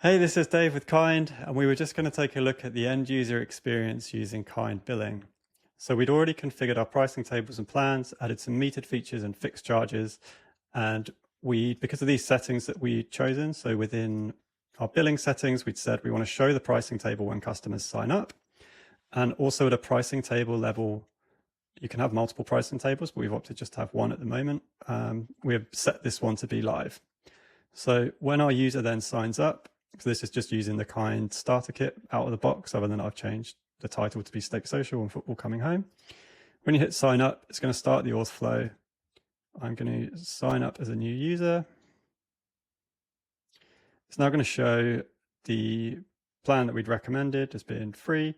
Hey, this is Dave with Kind, and we were just going to take a look at the end user experience using Kind Billing. So we'd already configured our pricing tables and plans, added some metered features and fixed charges, and because of these settings that we'd chosen, so within our billing settings, we'd said we want to show the pricing table when customers sign up, and also at a pricing table level, you can have multiple pricing tables, but we've opted just to have one at the moment. We have set this one to be live. So when our user then signs up, so this is just using the Kind starter kit out of the box, other than I've changed the title to be Steak Social and Football Coming Home. When you hit sign up, it's going to start the auth flow. I'm going to sign up as a new user. It's now going to show the plan that we'd recommended as being free.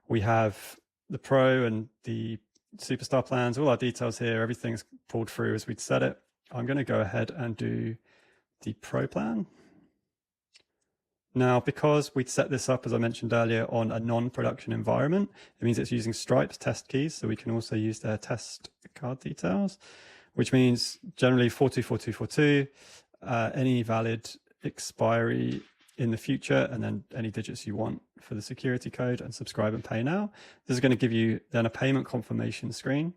We have the Pro and the Superstar plans, all our details here, everything's pulled through as we'd set it. I'm going to go ahead and do the Pro plan. Now, because we'd set this up, as I mentioned earlier, on a non-production environment, it means it's using Stripe's test keys, so we can also use their test card details, which means generally 424242, any valid expiry in the future, and then any digits you want for the security code, and subscribe and pay now. This is going to give you then a payment confirmation screen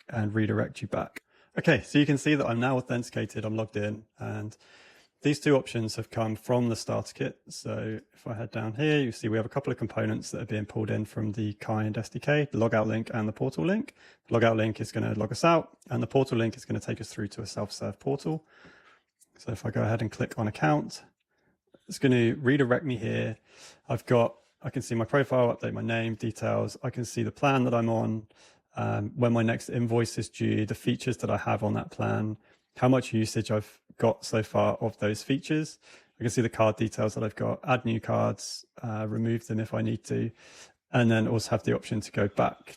and redirect you back. Okay, so you can see that I'm now authenticated, I'm logged in, and these two options have come from the starter kit. So if I head down here, you see we have a couple of components that are being pulled in from the Kind SDK, the logout link and the portal link. The logout link is going to log us out, and the portal link is going to take us through to a self-serve portal. So if I go ahead and click on account, it's going to redirect me here. I can see my profile, update my name, details. I can see the plan that I'm on, when my next invoice is due, the features that I have on that plan, how much usage I've got so far of those features. I can see the card details that I've got, add new cards, remove them if I need to, and then also have the option to go back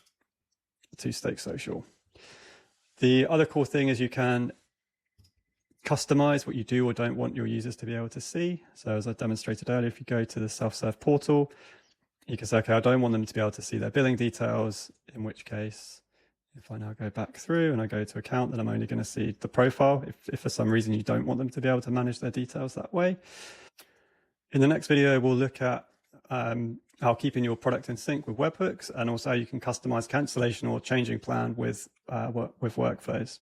to Steak Social. The other cool thing is you can customize what you do or don't want your users to be able to see. So as I demonstrated earlier, if you go to the self-serve portal, you can say, okay, I don't want them to be able to see their billing details, in which case, if I now go back through and I go to account, then I'm only going to see the profile if for some reason you don't want them to be able to manage their details that way. In the next video, we'll look at how keeping your product in sync with webhooks, and also how you can customize cancellation or changing plan with workflows.